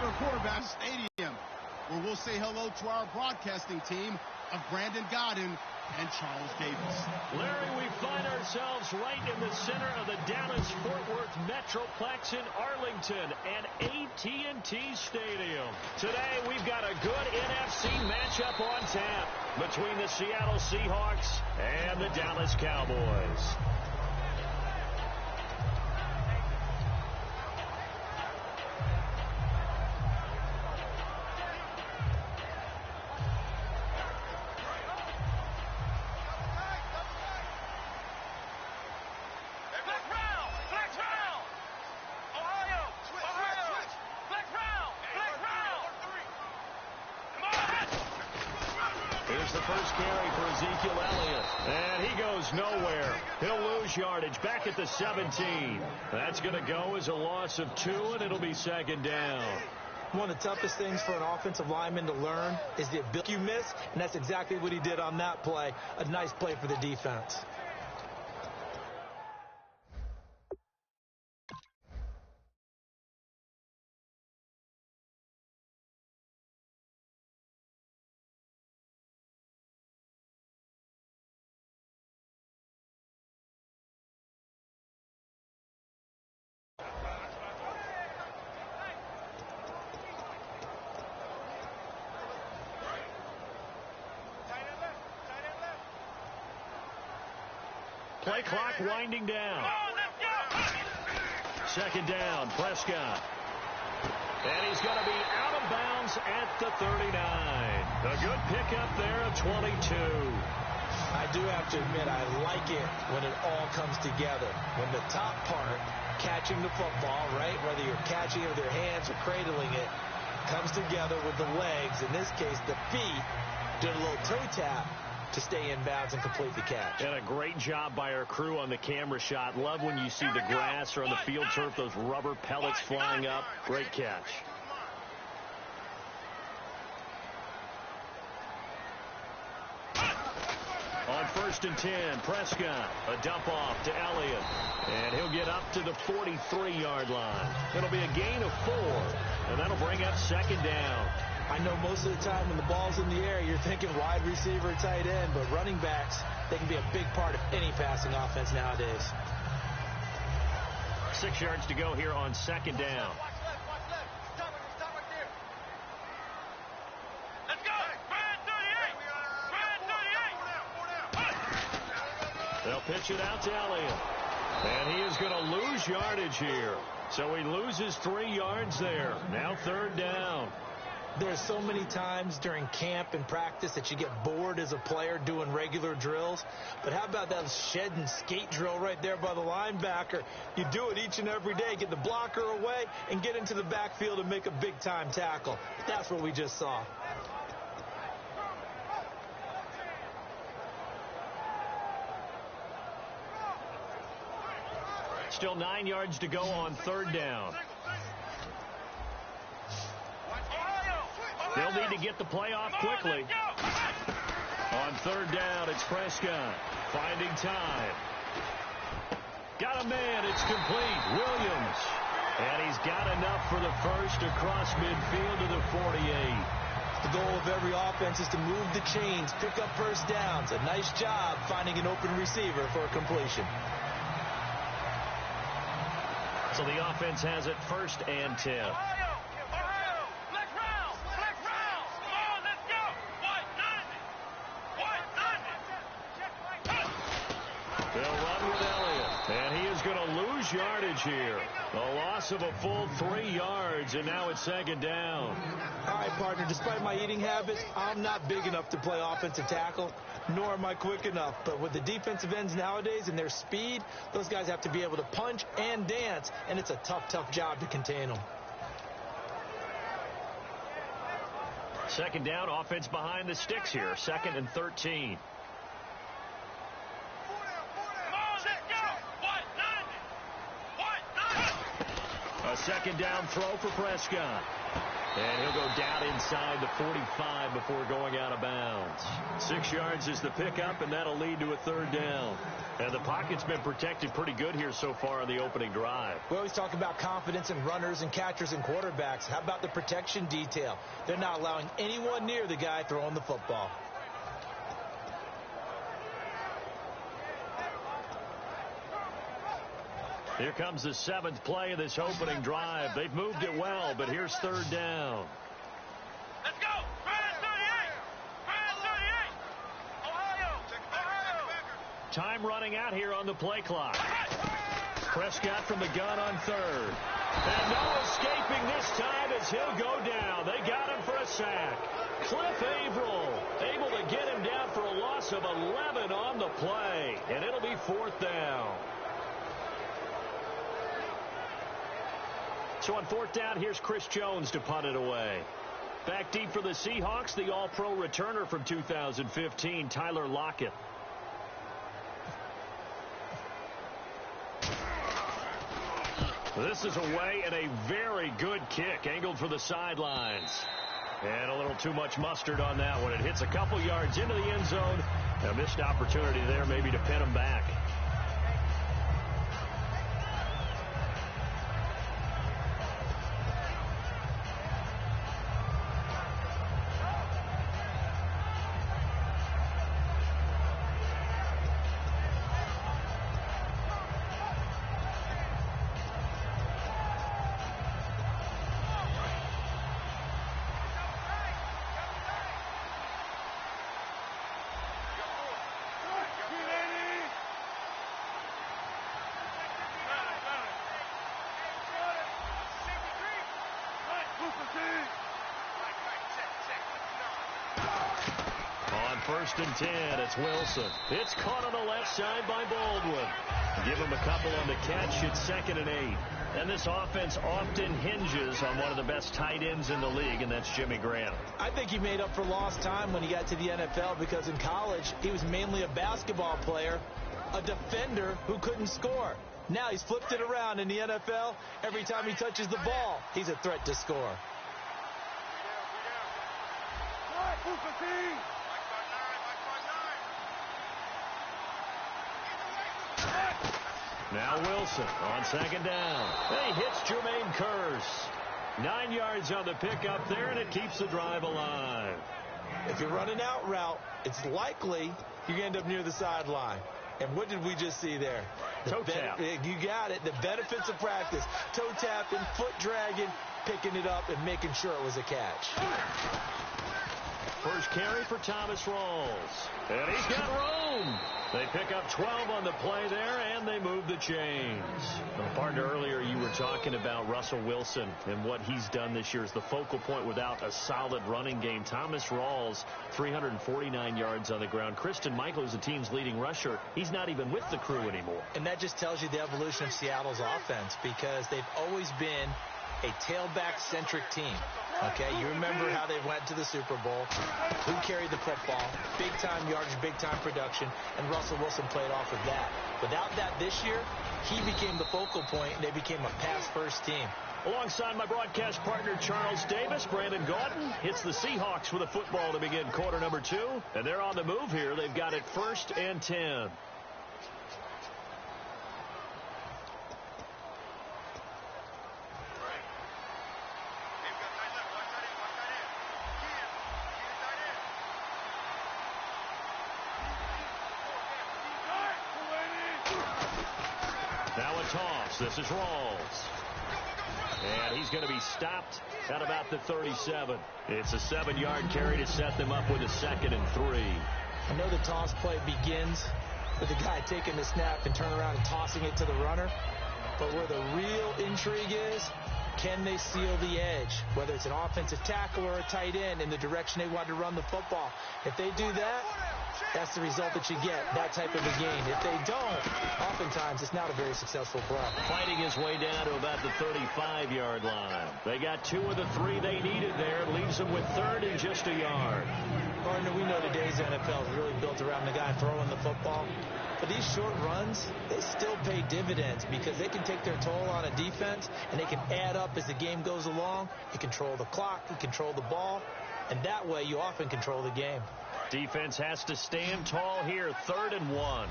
their quarterback stadium, where we'll say hello to our broadcasting team of Brandon Godden and Charles Davis. Larry, we find ourselves right in the center of the Dallas-Fort Worth Metroplex in Arlington and AT&T Stadium. Today, we've got a good NFC matchup on tap between the Seattle Seahawks and the Dallas Cowboys. Here's the first carry for Ezekiel Elliott. And he goes nowhere. He'll lose yardage back at the 17. That's going to go as a loss of 2, and it'll be second down. One of the toughest things for an offensive lineman to learn is the ability you miss, and that's exactly what he did on that play. A nice play for the defense. Play clock winding down. Second down, Prescott. And he's going to be out of bounds at the 39. A good pickup there of 22. I do have to admit, I like it when it all comes together. When the top part, catching the football, right, whether you're catching it with your hands or cradling it, comes together with the legs. In this case, the feet did a little toe tap to stay in bounds and complete the catch. And a great job by our crew on the camera shot. Love when you see the grass or on the field turf, those rubber pellets flying up. Great catch. On 1st and 10, Prescott, a dump off to Elliott, and he'll get up to the 43-yard line. It'll be a gain of 4, and that'll bring up second down. I know most of the time when the ball's in the air, you're thinking wide receiver, tight end, but running backs, they can be a big part of any passing offense nowadays. 6 yards to go here on second down. They'll pitch it out to Elliott. And he is going to lose yardage here. So he loses 3 yards there. Now third down. There's so many times during camp and practice that you get bored as a player doing regular drills. But how about that shed and skate drill right there by the linebacker? You do it each and every day. Get the blocker away and get into the backfield and make a big-time tackle. That's what we just saw. Still 9 yards to go on third down. They'll need to get the play off quickly. On third down, it's Prescott finding time. Got a man. It's complete. Williams. And he's got enough for the first across midfield to the 48. The goal of every offense is to move the chains, pick up first downs. A nice job finding an open receiver for a completion. So the offense has it 1st and 10. They'll run with Elliott, and he is going to lose yardage here. A loss of a full 3 yards, and now it's second down. All right, partner, despite my eating habits, I'm not big enough to play offensive tackle, nor am I quick enough. But with the defensive ends nowadays and their speed, those guys have to be able to punch and dance, and it's a tough, tough job to contain them. Second down, offense behind the sticks here. 2nd and 13. A second down throw for Prescott. And he'll go down inside the 45 before going out of bounds. 6 yards is the pickup, and that'll lead to a third down. And the pocket's been protected pretty good here so far on the opening drive. We always talk about confidence in runners and catchers and quarterbacks. How about the protection detail? They're not allowing anyone near the guy throwing the football. Here comes the 7th play of this opening drive. They've moved it well, but here's third down. Let's go! Fire 38! Fire 38! Ohio! Time running out here on the play clock. Prescott from the gun on third. And no escaping this time as he'll go down. They got him for a sack. Cliff Averill able to get him down for a loss of 11 on the play. And it'll be 4th down. So on 4th down, here's Chris Jones to punt it away. Back deep for the Seahawks, the All-Pro returner from 2015, Tyler Lockett. This is away and a very good kick, angled for the sidelines. And a little too much mustard on that one. It hits a couple yards into the end zone. A missed opportunity there maybe to pin him back. On 1st and 10, it's Wilson. It's caught on the left side by Baldwin. Give him a couple on the catch. It's 2nd and 8. And this offense often hinges on one of the best tight ends in the league, and that's Jimmy Graham. I think he made up for lost time when he got to the NFL because in college, he was mainly a basketball player, a defender who couldn't score. Now he's flipped it around in the NFL. Every time he touches the ball, he's a threat to score. Now Wilson on 2nd down. He hits Jermaine Curse. 9 yards on the pickup there, and it keeps the drive alive. If you're running out route, it's likely you end up near the sideline. And what did we just see there? Toe tap. You got it. The benefits of practice. Toe tapping, foot dragging, picking it up, and making sure it was a catch. First carry for Thomas Rawls. And he's got room. They pick up 12 on the play there, and they move the chains. Partner, earlier you were talking about Russell Wilson and what he's done this year as the focal point without a solid running game. Thomas Rawls, 349 yards on the ground. Christian Michael is the team's leading rusher. He's not even with the crew anymore. And that just tells you the evolution of Seattle's offense because they've always been a tailback-centric team. Okay, you remember how they went to the Super Bowl, who carried the football, big-time yardage, big-time production, and Russell Wilson played off of that. Without that this year, he became the focal point, and they became a pass-first team. Alongside my broadcast partner, Charles Davis, Brandon Gaudin hits the Seahawks with a football to begin quarter number 2, and they're on the move here. They've got it 1st and 10. Now a toss. This is Rawls. And he's going to be stopped at about the 37. It's a 7-yard carry to set them up with a 2nd and 3. I know the toss play begins with the guy taking the snap and turning around and tossing it to the runner. But where the real intrigue is, can they seal the edge? Whether it's an offensive tackle or a tight end in the direction they want to run the football. If they do that, that's the result that you get, that type of a gain. If they don't, oftentimes it's not a very successful play. Fighting his way down to about the 35-yard line. They got 2 of the 3 they needed there. It leaves them with 3rd and just a yard. Partner, we know today's NFL is really built around the guy throwing the football. But these short runs, they still pay dividends because they can take their toll on a defense, and they can add up as the game goes along. You control the clock, you control the ball, and that way you often control the game. Defense has to stand tall here, 3rd and 1.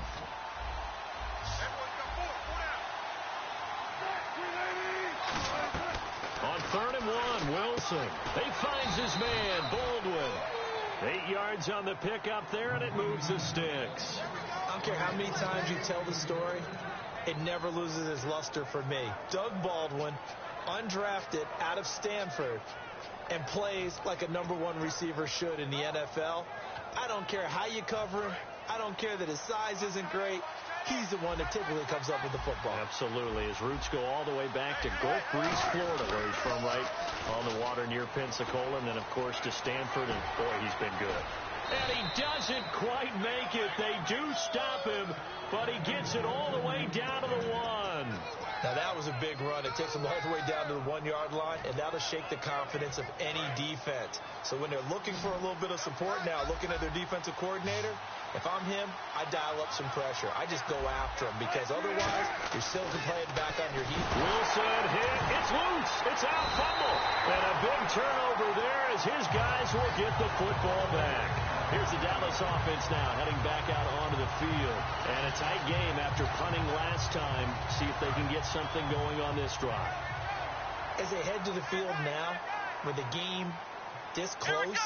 On 3rd and 1, Wilson. He finds his man, Baldwin. 8 yards on the pickup there, and it moves the sticks. I don't care how many times you tell the story, it never loses its luster for me. Doug Baldwin, undrafted out of Stanford, and plays like a #1 receiver should in the NFL. I don't care how you cover him. I don't care that his size isn't great. He's the one that typically comes up with the football. Absolutely. His roots go all the way back to Gulf Breeze, Florida, where he's from, right on the water near Pensacola, and then, of course, to Stanford, and, boy, he's been good. And he doesn't quite make it. They do stop him, but he gets it all the way down to the 1. Now, that was a big run. It takes them all the way down to the 1-yard line, and that'll shake the confidence of any defense. So when they're looking for a little bit of support now, looking at their defensive coordinator, if I'm him, I dial up some pressure. I just go after him because otherwise you're still playing back on your heat. Wilson hit. It's loose. It's out. Fumble. And a big turnover there as his guys will get the football back. Here's the Dallas offense now heading back out onto the field. And a tight game after punting last time. See if they can get something going on this drive. As they head to the field now, with the game this close,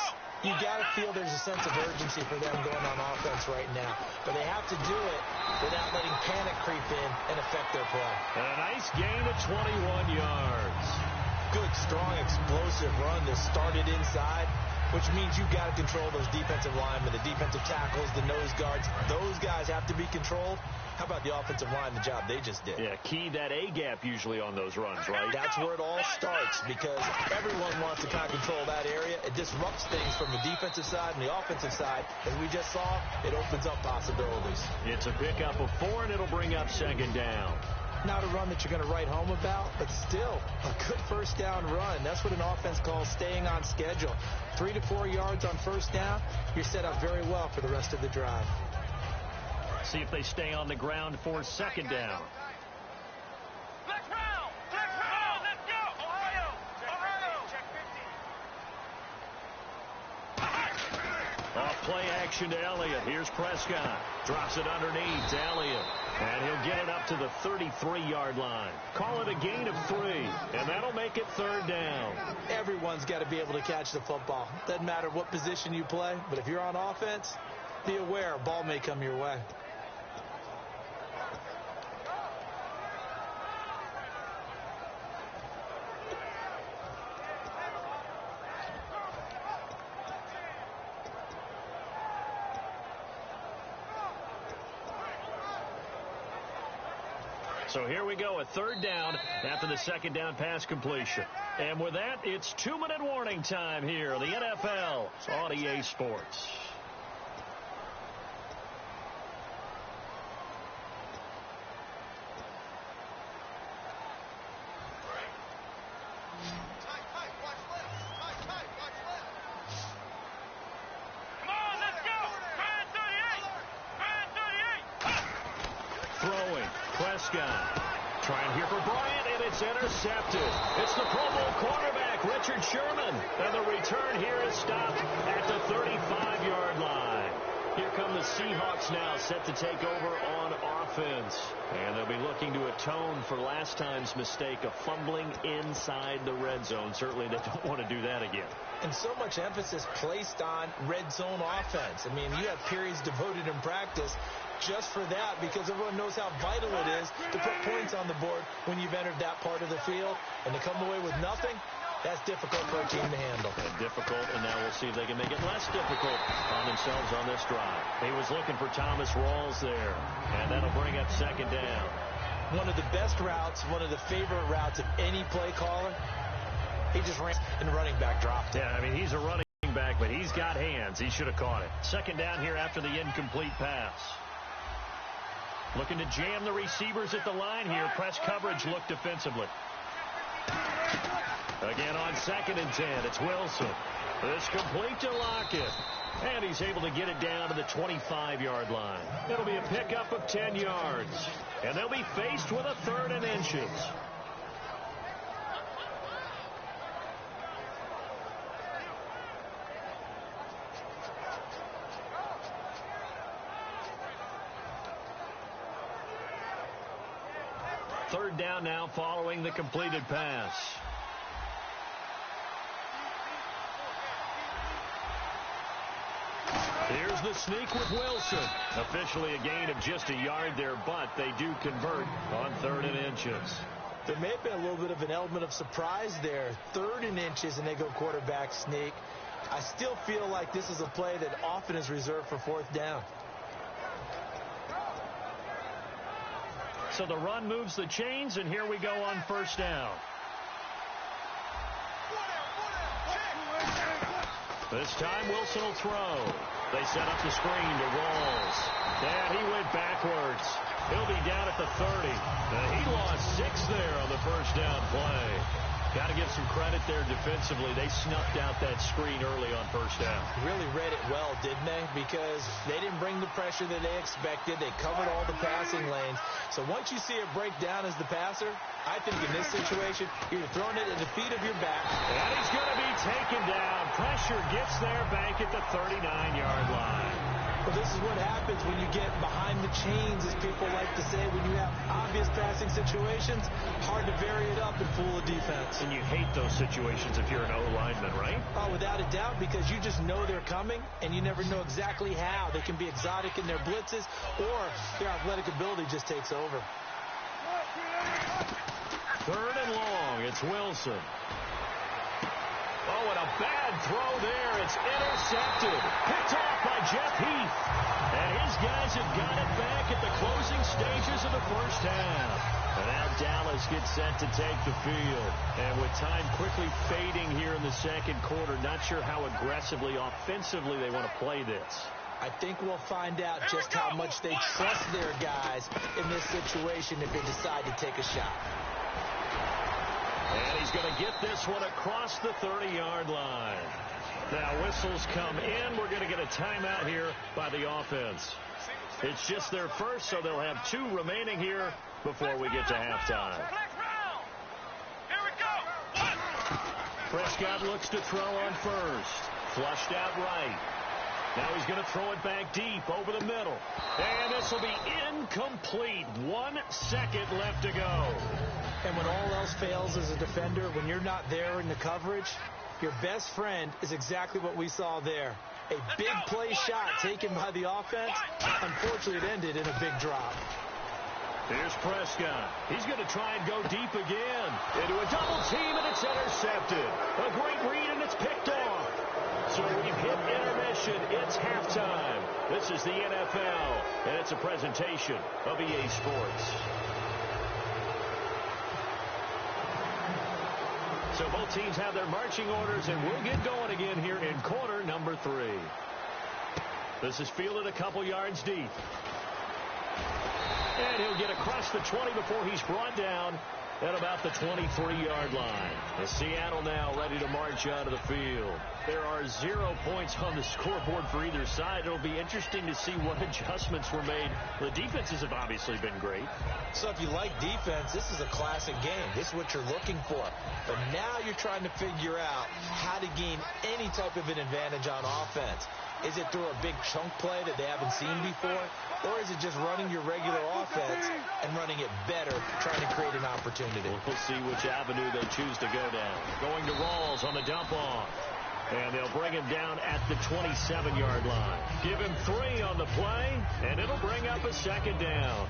you got to feel there's a sense of urgency for them going on offense right now. But they have to do it without letting panic creep in and affect their play. And a nice gain of 21 yards. Good, strong, explosive run that started inside, which means you got to control those defensive linemen, the defensive tackles, the nose guards. Those guys have to be controlled. How about the offensive line, the job they just did? Yeah, key that A-gap usually on those runs, right? That's where it all starts because everyone wants to kind of control that area. It disrupts things from the defensive side and the offensive side. As we just saw, it opens up possibilities. It's a pickup of 4, and it'll bring up 2nd down. Not a run that you're going to write home about, but still a good 1st down run. That's what an offense calls staying on schedule. 3 to 4 yards on 1st down, you're set up very well for the rest of the drive. See if they stay on the ground for 2nd down. Let's go! Ohio! Check 50. Off play action to Elliott. Here's Prescott. Drops it underneath to Elliott. And he'll get it up to the 33-yard line. Call it a gain of 3. And that'll make it 3rd down. Everyone's got to be able to catch the football. Doesn't matter what position you play, but if you're on offense, be aware a ball may come your way. So here we go, a 3rd down after the 2nd down pass completion. And with that, it's 2-minute warning time here in the NFL. It's on EA Sports. Come on, let's go! Throwing. Prescott. Trying here for Bryant, and it's intercepted. It's the Pro Bowl quarterback, Richard Sherman. And the return here is stopped at the 35-yard line. Here come the Seahawks now, set to take over on offense. And they'll be looking to atone for last time's mistake of fumbling inside the red zone. Certainly they don't want to do that again. And so much emphasis placed on red zone offense. I mean, you have periods devoted in practice just for that because everyone knows how vital it is to put points on the board when you've entered that part of the field. And to come away with nothing, that's difficult for a team to handle. Difficult, and now we'll see if they can make it less difficult on themselves on this drive. He was looking for Thomas Rawls there, and that'll bring up 2nd down. One of the best routes, one of the favorite routes of any play caller. He just ran and the running back dropped it. Yeah, I mean, he's a running back, but he's got hands. He should have caught it. 2nd down here after the incomplete pass. Looking to jam the receivers at the line here. Press coverage look defensively. Again on 2nd and 10, it's Wilson. This complete to Lockett. And he's able to get it down to the 25-yard line. It'll be a pickup of 10 yards. And they'll be faced with a 3rd and inches. Third down now following the completed pass. Here's the sneak with Wilson. Officially a gain of just a yard there, but they do convert on 3rd and inches. There may have been a little bit of an element of surprise there. 3rd and inches, and they go quarterback sneak. I still feel like this is a play that often is reserved for 4th down. So the run moves the chains, and here we go on 1st down. This time Wilson will throw. They set up the screen to Rawls. And he went backwards. He'll be down at the 30. He lost 6 there on the 1st down play. Got to give some credit there defensively. They snuffed out that screen early on 1st down. Really read it well, didn't they? Because they didn't bring the pressure that they expected. They covered all the passing lanes. So once you see it break down as the passer, I think in this situation, you're throwing it at the feet of your back. And he's going to be taken down. Pressure gets there back at the 39-yard line. Well, this is what happens when you get behind the chains, as people like to say. When you have obvious passing situations, hard to vary it up and fool a defense. And you hate those situations if you're an O-lineman, right? Oh, without a doubt, because you just know they're coming, and you never know exactly how. They can be exotic in their blitzes, or their athletic ability just takes over. 3rd and long, it's Wilson. Oh, and a bad throw there. It's intercepted. Picked off by Jeff Heath. And his guys have got it back at the closing stages of the 1st half. And now Dallas gets set to take the field. And with time quickly fading here in the 2nd quarter, not sure how aggressively, offensively they want to play this. I think we'll find out just how much they trust their guys in this situation if they decide to take a shot. And he's going to get this one across the 30-yard line. Now whistles come in. We're going to get a timeout here by the offense. It's just their first, so they'll have 2 remaining here before we get to halftime. Here we go. Prescott looks to throw on 1st. Flushed out right. Now he's going to throw it back deep over the middle. And this will be incomplete. 1 second left to go. And when all else fails as a defender, when you're not there in the coverage, your best friend is exactly what we saw there. A big play shot taken by the offense. Unfortunately, it ended in a big drop. Here's Prescott. He's going to try and go deep again. Into a double team, and it's intercepted. A great read, and it's picked off. So we've hit intermission. It's halftime. This is the NFL, and it's a presentation of EA Sports. So both teams have their marching orders, and we'll get going again here in quarter number 3. This is fielded a couple yards deep. And he'll get across the 20 before he's brought down at about the 23-yard line. As Seattle now ready to march out of the field. There are 0 points on the scoreboard for either side. It'll be interesting to see what adjustments were made. The defenses have obviously been great. So if you like defense, this is a classic game. This is what you're looking for. But now you're trying to figure out how to gain any type of an advantage on offense. Is it through a big chunk play that they haven't seen before? Or is it just running your regular offense and running it better, trying to create an opportunity? We'll see which avenue they choose to go down. Going to Rawls on the dump off. And they'll bring him down at the 27-yard line. Give him 3 on the play, and it'll bring up a 2nd down.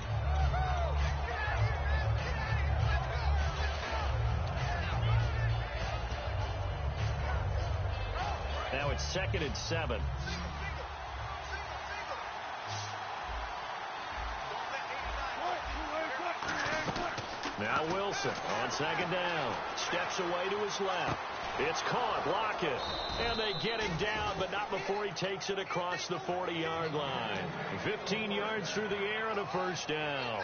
Now it's 2nd and 7. Now Wilson on 2nd down. Steps away to his left. It's caught. Lockett. And they get him down, but not before he takes it across the 40-yard line. 15 yards through the air and a 1st down.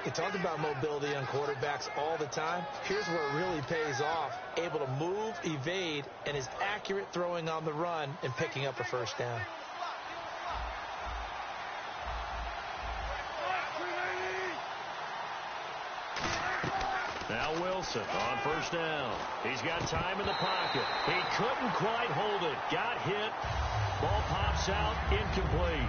You talk about mobility on quarterbacks all the time. Here's where it really pays off. Able to move, evade, and is accurate throwing on the run and picking up a first down. Now Wilson on first down. He's got time in the pocket. He couldn't quite hold it. Got hit. Ball pops out. Incomplete.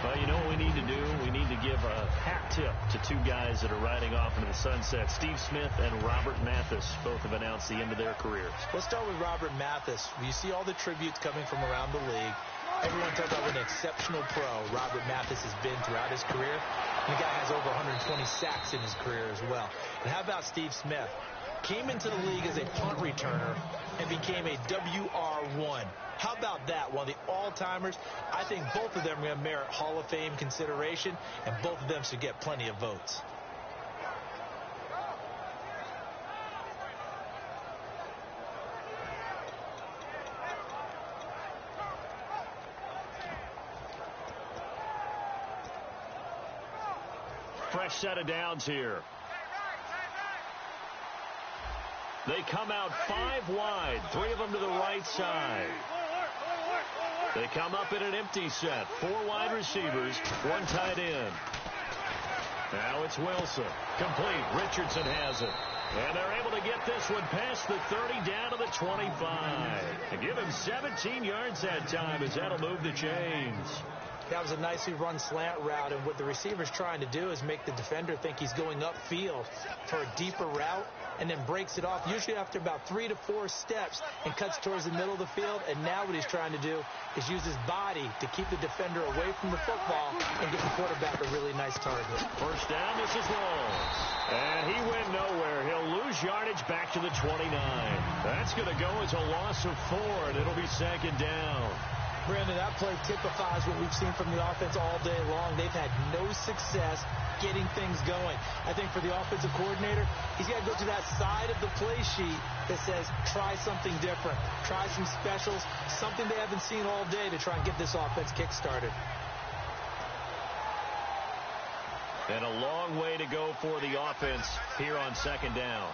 Well, you know what we need to do? We need to give a hat tip to two guys that are riding off into the sunset. Steve Smith and Robert Mathis both have announced the end of their careers. Let's start with Robert Mathis. You see all the tributes coming from around the league. Everyone talks about what an exceptional pro Robert Mathis has been throughout his career. And the guy has over 120 sacks in his career as well. And how about Steve Smith? Came into the league as a punt returner and became a WR1. How about that? One of the all-timers. I think both of them are going to merit Hall of Fame consideration, and both of them should get plenty of votes. Fresh set of downs here. They come out 5 wide, 3 of them to the right side. They come up in an empty set, 4 wide receivers, 1 tight end. Now it's Wilson. Complete. Richardson has it. And they're able to get this one past the 30 down to the 25. And give him 17 yards that time as that'll move the chains. That was a nicely run slant route, and what the receiver's trying to do is make the defender think he's going upfield for a deeper route, and then breaks it off, usually after about 3 to 4 steps, and cuts towards the middle of the field. And now what he's trying to do is use his body to keep the defender away from the football and get the quarterback a really nice target. First down, this is Walls. And he went nowhere. He'll lose yardage back to the 29. That's going to go as a loss of 4, and it'll be second down. Brandon, that play typifies what we've seen from the offense all day long. They've had no success getting things going. I think for the offensive coordinator, he's got to go to that side of the play sheet that says, try something different. Try some specials, something they haven't seen all day to try and get this offense kick-started. And a long way to go for the offense here on second down.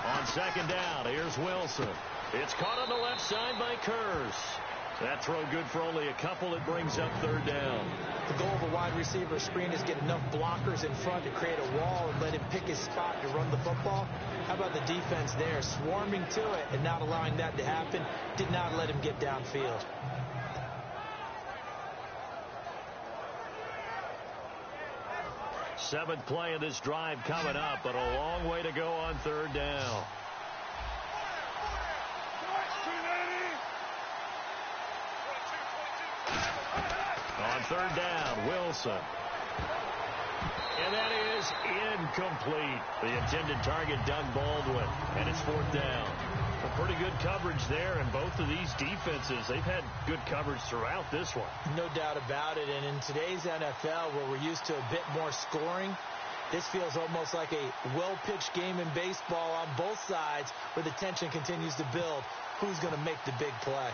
On second down, here's Wilson. It's caught on the left side by Kurz. That throw good for only a couple. It brings up third down. The goal of a wide receiver screen is get enough blockers in front to create a wall and let him pick his spot to run the football. How about the defense there? Swarming to it and not allowing that to happen. Did not let him get downfield. Seventh play of this drive coming up, but a long way to go on third down. On third down, Wilson. And that is incomplete. The intended target, Doug Baldwin, and it's fourth down. A pretty good coverage there, and both of these defenses, they've had good coverage throughout this one. No doubt about it, and in today's NFL, where we're used to a bit more scoring, this feels almost like a well-pitched game in baseball on both sides, where the tension continues to build. Who's going to make the big play?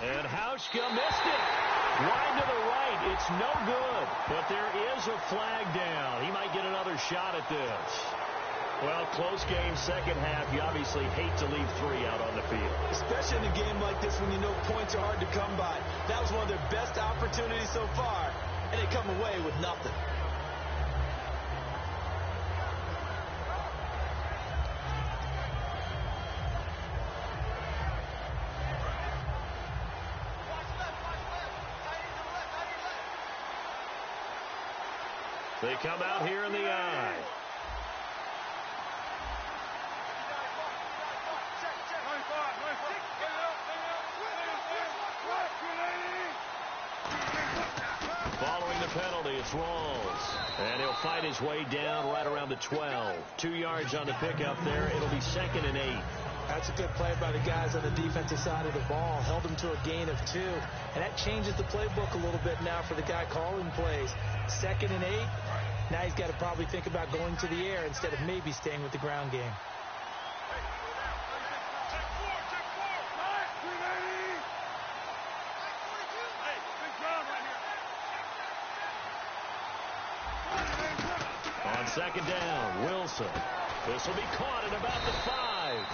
And Hauschka missed it. Wide to the right. It's no good. But there is a flag down. He might get another shot at this. Well, close game, second half. You obviously hate to leave 3 out on the field. Especially in a game like this when you know points are hard to come by. That was one of their best opportunities so far, and they come away with nothing. They come out here in the eye. Following the penalty, it's Rawls. And he'll fight his way down right around the 12. 2 yards on the pickup there. It'll be second and 8. That's a good play by the guys on the defensive side of the ball. Held them to a gain of 2. And that changes the playbook a little bit now for the guy calling plays. Second and 8. Now he's got to probably think about going to the air instead of maybe staying with the ground game. On second down, Wilson. This will be caught at about the 5.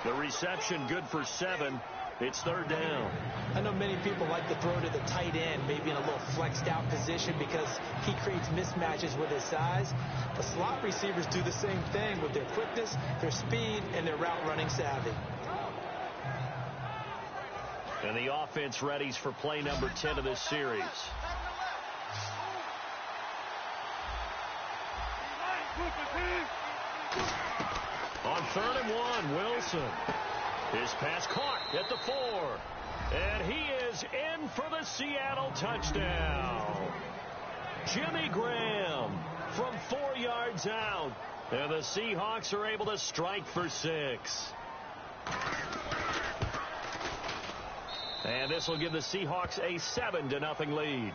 The reception good for 7. It's third down. I know many people like to throw to the tight end, maybe in a little flexed out position because he creates mismatches with his size. The slot receivers do the same thing with their quickness, their speed, and their route running savvy. And the offense readies for play number 10 of this series. On 3rd and 1, Wilson. His pass caught at the 4. And he is in for the Seattle touchdown. Jimmy Graham from 4 yards out. And the Seahawks are able to strike for 6. And this will give the Seahawks a 7-0 lead.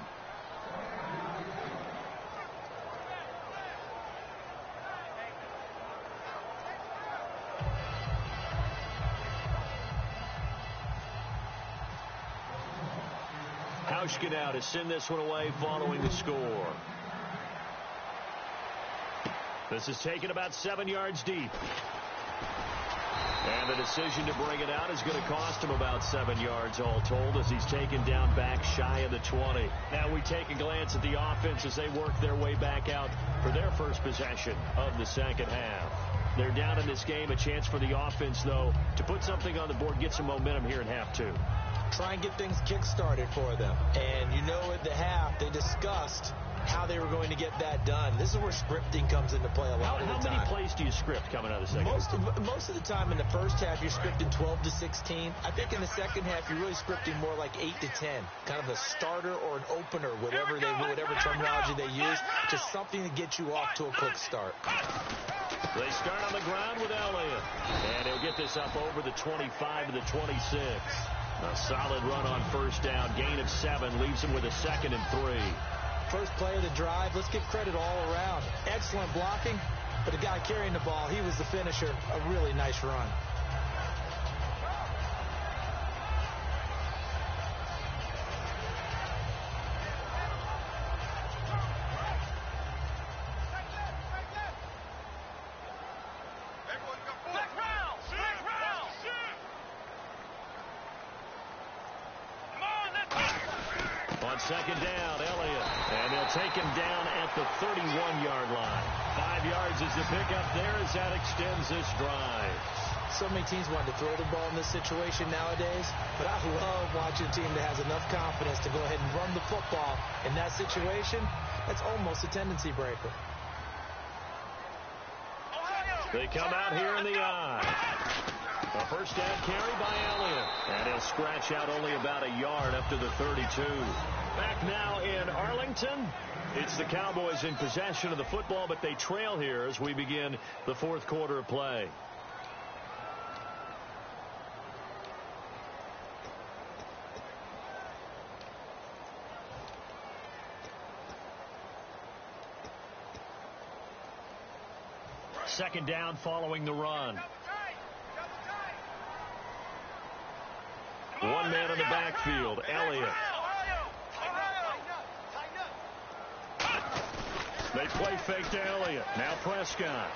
Hauschka now to send this one away following the score. This is taken about 7 yards deep. And the decision to bring it out is going to cost him about 7 yards all told as he's taken down back shy of the 20. Now we take a glance at the offense as they work their way back out for their first possession of the second half. They're down in this game. A chance for the offense, though, to put something on the board, get some momentum here in half 2. Try and get things kick-started for them. And you know at the half, they discussed how they were going to get that done. This is where scripting comes into play a lot of the time. How many plays do you script coming out of the second half? Most of the time in the first half, you're scripting 12 to 16. I think in the second half, you're really scripting more like 8 to 10. Kind of a starter or an opener, whatever terminology they use. Just something to get you off to a quick start. They start on the ground with Elliott. And he'll get this up over the 25 to the 26. A solid run on first down. Gain of 7 leaves him with a 2nd and 3. First play of the drive. Let's give credit all around. Excellent blocking, but the guy carrying the ball, he was the finisher. A really nice run. Second down, Elliott. And they'll take him down at the 31-yard line. 5 yards is the pickup there as that extends this drive. So many teams want to throw the ball in this situation nowadays, but I love watching a team that has enough confidence to go ahead and run the football. In that situation, that's almost a tendency breaker. They come out here in the eye. A first down carry by Elliott. And he'll scratch out only about a yard up to the 32. Back now in Arlington. It's the Cowboys in possession of the football, but they trail here as we begin the fourth quarter of play. Second down following the run. One man in the backfield, Elliott. They play fake to Elliott. Now Prescott.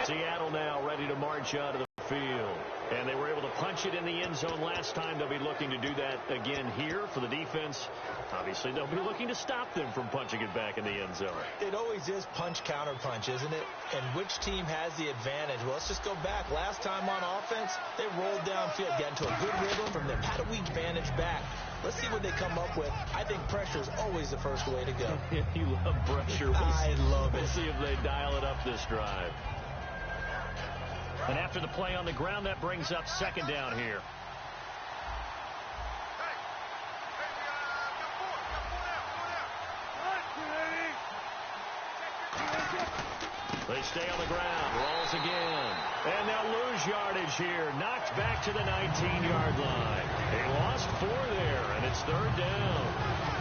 Seattle now ready to march out of the field. And they were able to punch it in the end zone last time. They'll be looking to do that again here for the defense. Obviously, they'll be looking to stop them from punching it back in the end zone. It always is punch-counter-punch, isn't it? And which team has the advantage? Well, let's just go back. Last time on offense, they rolled downfield, got into a good rhythm from them. How do we manage back? Let's see what they come up with. I think pressure is always the first way to go. You love pressure. I love it. We'll see if they dial it up this drive. And after the play on the ground, that brings up second down here. They stay on the ground, rolls again, and they'll lose yardage here. Knocked back to the 19-yard line. They lost 4 there, and it's third down.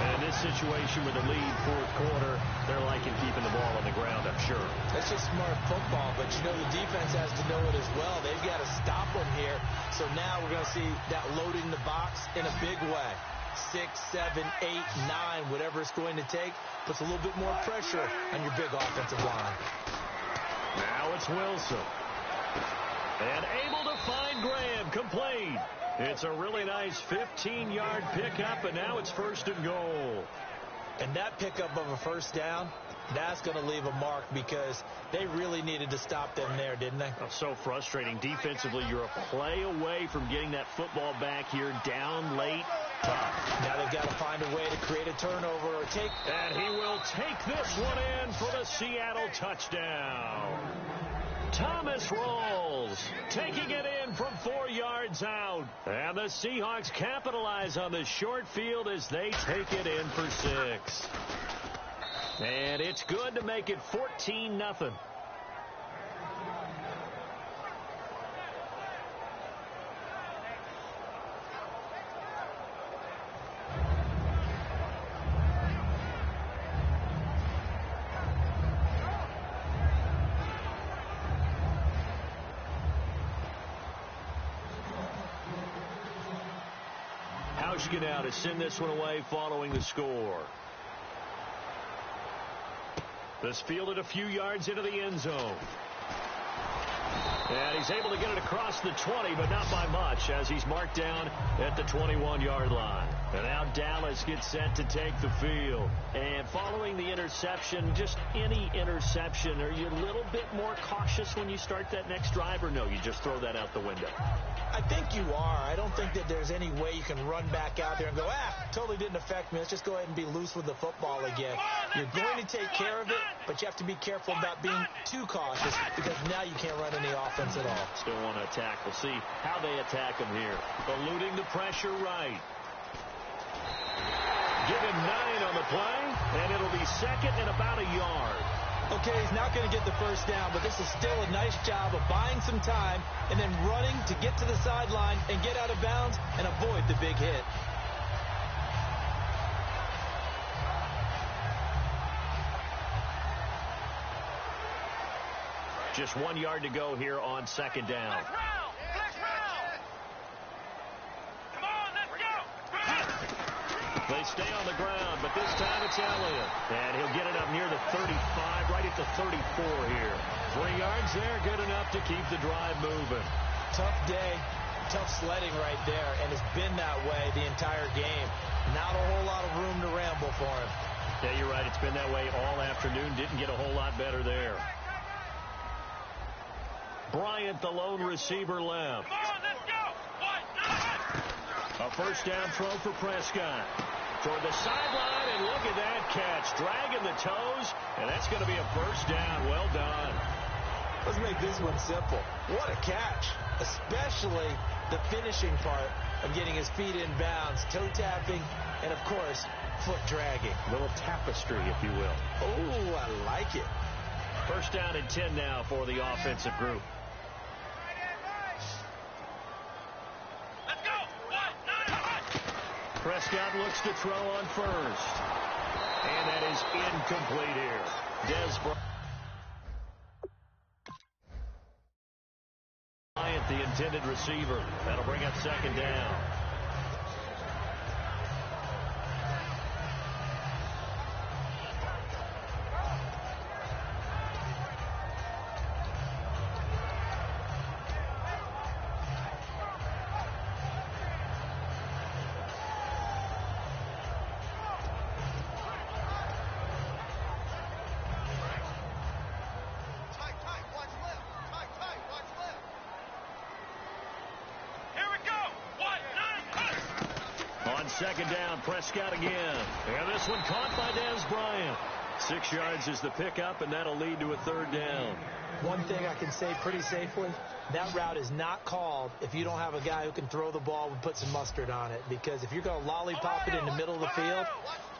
And in this situation with the lead fourth quarter, they're liking keeping the ball on the ground, I'm sure. That's just smart football, but you know the defense has to know it as well. They've got to stop them here. So now we're going to see that loading the box in a big way. 6, 7, 8, 9, whatever it's going to take, puts a little bit more pressure on your big offensive line. Now it's Wilson. And able to find Graham, complete. It's a really nice 15-yard pickup, and now it's 1st and goal. And that pickup of a first down, that's going to leave a mark because they really needed to stop them there, didn't they? Oh, so frustrating. Defensively, you're a play away from getting that football back here, down late. Tough. Now they've got to find a way to create a turnover or take. And he will take this one in for the Seattle touchdown. Thomas rolls, taking it in from 4 yards out. And the Seahawks capitalize on the short field as they take it in for 6. And it's good to make it 14-0. Hauschka now to send this one away following the score. This fielded a few yards into the end zone. And he's able to get it across the 20, but not by much, as he's marked down at the 21-yard line. And now Dallas gets set to take the field. And following the interception, just any interception, are you a little bit more cautious when you start that next drive, or no, you just throw that out the window? I think you are. I don't think that there's any way you can run back out there and go, totally didn't affect me. Let's just go ahead and be loose with the football again. You're going to take care of it, but you have to be careful about being too cautious because now you can't run any offense at all. Still want to attack. We'll see how they attack him here. Eluding the pressure right. Give him 9 on the play, and it'll be 2nd and about a yard. Okay, he's not going to get the first down, but this is still a nice job of buying some time and then running to get to the sideline and get out of bounds and avoid the big hit. Just 1 yard to go here on 2nd down. Flex round. Come on, let's go. They stay on the ground, but this time it's Elliott. And he'll get it up near the 35, right at the 34 here. 3 yards there, good enough to keep the drive moving. Tough day, tough sledding right there, and it's been that way the entire game. Not a whole lot of room to ramble for him. Yeah, you're right. It's been that way all afternoon. Didn't get a whole lot better there. Bryant, the lone receiver, left. Come on, let's go. A first down throw for Prescott. Toward the sideline, and look at that catch. Dragging the toes, and that's going to be a first down. Well done. Let's make this one simple. What a catch, especially the finishing part of getting his feet in bounds, toe tapping, and, of course, foot dragging. A little tapestry, if you will. Oh, I like it. First down and 10 now for the offensive group. Let's go. Prescott looks to throw on first. And that is incomplete here. Dez Bryant, the intended receiver. That'll bring up 2nd down. Second down, Prescott again. And this one caught by Dez Bryant. 6 yards is the pickup, and that'll lead to a 3rd down. One thing I can say pretty safely, that route is not called if you don't have a guy who can throw the ball and put some mustard on it. Because if you're going to lollipop it in the middle of the field,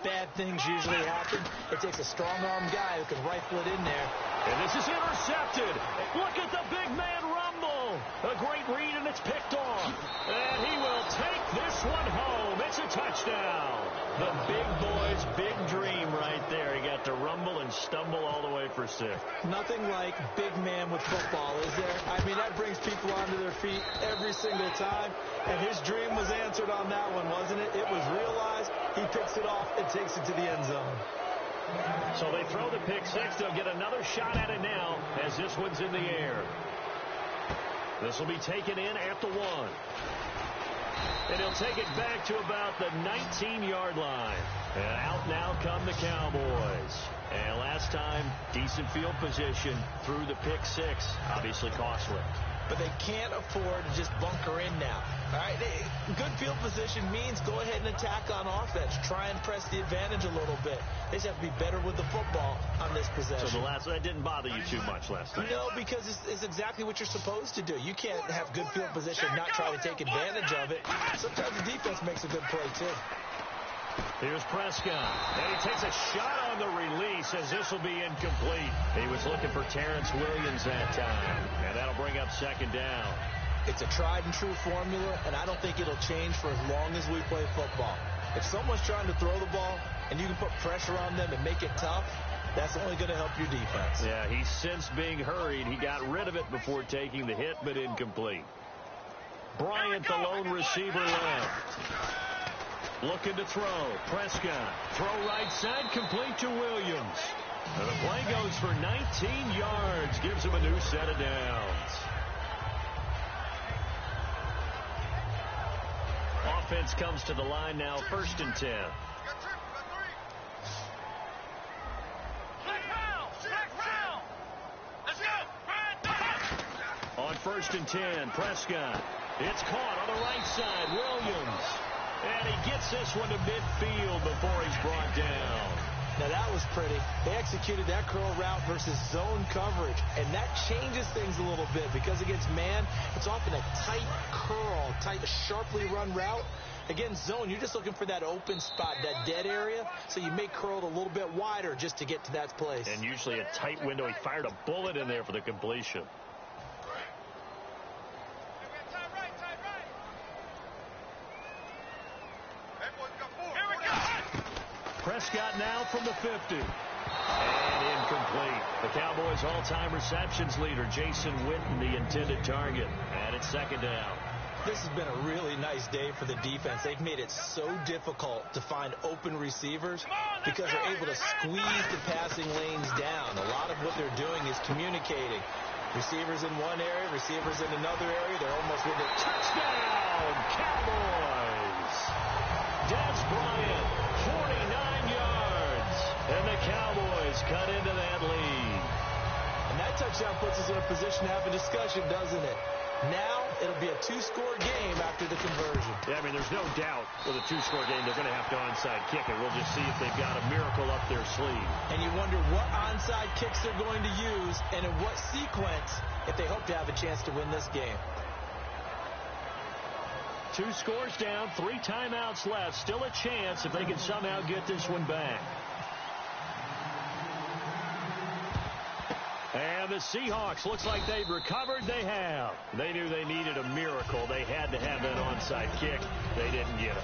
bad things usually happen. It takes a strong-arm guy who can rifle it in there. And this is intercepted. Look at the big man rumble. A great read, and it's picked off. And he will take this one home. It's a touchdown. The big boy's big dream right there. He got to rumble and stumble all the way for 6. Nothing like big man with football, is there? I mean, that brings people onto their feet every single time. And his dream was answered on that one, wasn't it? It was realized. He picks it off and takes it to the end zone. So they throw the pick six. They'll get another shot at it now as this one's in the air. This will be taken in at the 1. And he'll take it back to about the 19-yard line. And out now come the Cowboys. And last time, decent field position through the pick six. Obviously costly. But they can't afford to just bunker in now. All right, good field position means go ahead and attack on offense. Try and press the advantage a little bit. They just have to be better with the football on this possession. So that didn't bother you too much last night? No, because it's exactly what you're supposed to do. You can't have good field position and not try to take advantage of it. Sometimes the defense makes a good play, too. Here's Prescott, and he takes a shot on the release as this will be incomplete. He was looking for Terrence Williams that time, and that'll bring up second down. It's a tried-and-true formula, and I don't think it'll change for as long as we play football. If someone's trying to throw the ball and you can put pressure on them and make it tough, that's only going to help your defense. Yeah, he's since being hurried. He got rid of it before taking the hit, but incomplete. Bryant, the lone receiver, left. Looking to throw. Prescott. Throw right side, complete to Williams. And the play goes for 19 yards. Gives him a new set of downs. Offense comes to the line now, 1st and 10. On 1st and 10, Prescott. It's caught on the right side. Williams. And he gets this one to midfield before he's brought down. Now, that was pretty. They executed that curl route versus zone coverage, and that changes things a little bit because against man, it's often a tight curl, sharply run route. Against zone, you're just looking for that open spot, that dead area, so you may curl it a little bit wider just to get to that place. And usually a tight window. He fired a bullet in there for the completion. Prescott now from the 50. And incomplete. The Cowboys' all-time receptions leader, Jason Witten, the intended target. And it's second down. This has been a really nice day for the defense. They've made it so difficult to find open receivers because they're able to squeeze the passing lanes down. A lot of what they're doing is communicating. Receivers in one area, receivers in another area. They're almost with it. Touchdown, Cowboys! Des Bryant, 49 yards. And the Cowboys cut into that lead. And that touchdown puts us in a position to have a discussion, doesn't it? Now, it'll be a two-score game after the conversion. Yeah, I mean, there's no doubt with a two-score game they're going to have to onside kick it. We'll just see if they've got a miracle up their sleeve. And you wonder what onside kicks they're going to use and in what sequence if they hope to have a chance to win this game. 2 scores down, 3 timeouts left. Still a chance if they can somehow get this one back. And the Seahawks, looks like they've recovered. They have. They knew they needed a miracle. They had to have that onside kick. They didn't get it.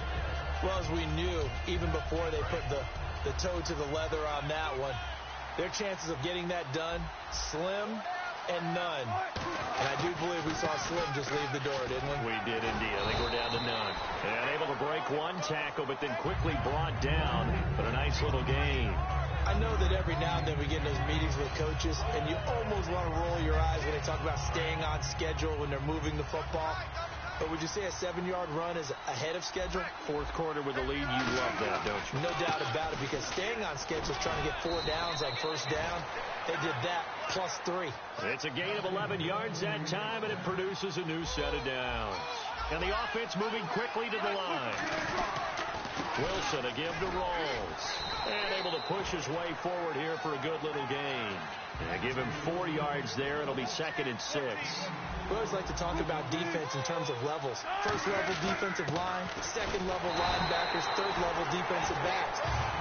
Well, as we knew, even before they put the toe to the leather on that one, their chances of getting that done, slim and none. And I do believe we saw Slim just leave the door, didn't we? We did indeed. I think we're down to none. And able to break one tackle, but then quickly brought down. But a nice little gain. I know that every now and then we get in those meetings with coaches, and you almost want to roll your eyes when they talk about staying on schedule when they're moving the football. But would you say a 7-yard run is ahead of schedule? 4th quarter with a lead, you love that, don't you? No doubt about it, because staying on schedule is trying to get 4 downs on first down. They did that, plus 3. It's a gain of 11 yards that time, and it produces a new set of downs. And the offense moving quickly to the line. Wilson to give to Rolls. And able to push his way forward here for a good little gain. And give him 4 yards there. It'll be 2nd and 6. We always like to talk about defense in terms of levels. 1st level defensive line, 2nd level linebackers, 3rd level defensive backs.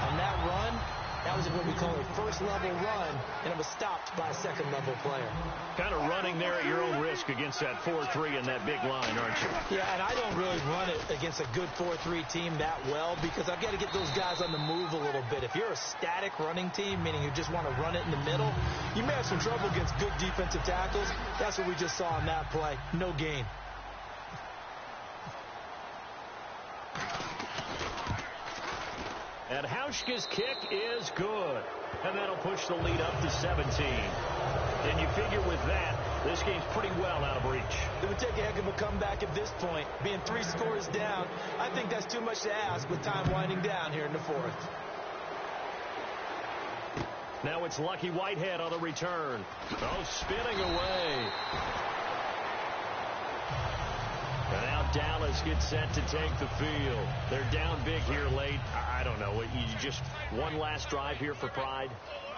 On that run, that was what we call a 1st level run, and it was stopped by a 2nd level player. Kind of running there at your own risk against that 4-3 and that big line, aren't you? Yeah, and I don't really run it against a good 4-3 team that well because I've got to get those guys on the move a little bit. If you're a static running team, meaning you just want to run it in the middle, you may have some trouble against good defensive tackles. That's what we just saw on that play. No gain. And Hauschka's kick is good. And that'll push the lead up to 17. And you figure with that, this game's pretty well out of reach. It would take a heck of a comeback at this point. Being 3 scores down, I think that's too much to ask with time winding down here in the fourth. Now it's Lucky Whitehead on the return. Oh, spinning away. And now Dallas gets set to take the field. They're down big here late. I don't know. You just one last drive here for pride?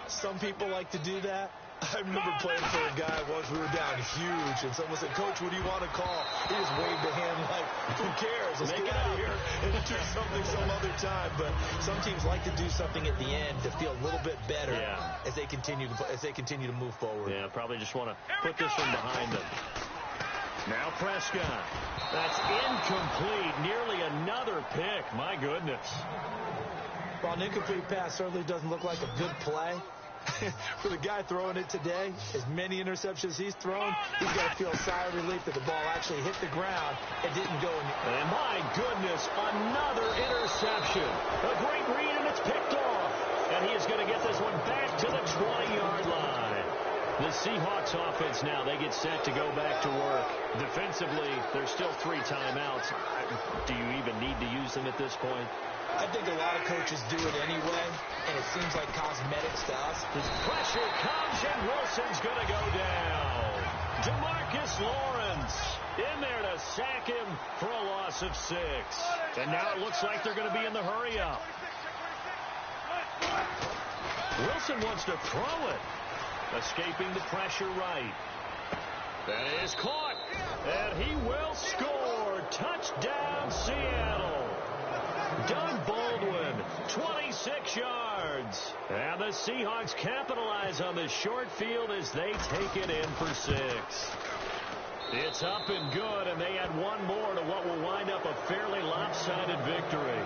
Some people like to do that. I remember playing for a guy once. We were down huge, and someone said, "Coach, what do you want to call?" He just waved a hand like, "Who cares? Let's get out of here and do something some other time." But some teams like to do something at the end to feel a little bit better as they continue to move forward. Yeah, probably just want to put this one behind them. Now Prescott. That's incomplete. Nearly another pick. My goodness. Well, an incomplete pass certainly doesn't look like a good play. For the guy throwing it today, as many interceptions he's thrown, he's got to feel a sigh of relief that the ball actually hit the ground and didn't go in. And my goodness, another interception. A great read, and it's picked off. And he is going to get this one back to the 20-yard line. The Seahawks offense now, they get set to go back to work. Defensively, there's still 3 timeouts. Do you even need to use them at this point? I think a lot of coaches do it anyway, and it seems like cosmetics to us. This pressure comes, and Wilson's going to go down. DeMarcus Lawrence in there to sack him for a loss of 6. And now it looks like they're going to be in the hurry-up. Wilson wants to throw it. Escaping the pressure right. That is caught. And he will score. Touchdown, Seattle. Doug Baldwin, 26 yards. And the Seahawks capitalize on this short field as they take it in for 6. It's up and good, and they add one more to what will wind up a fairly lopsided victory.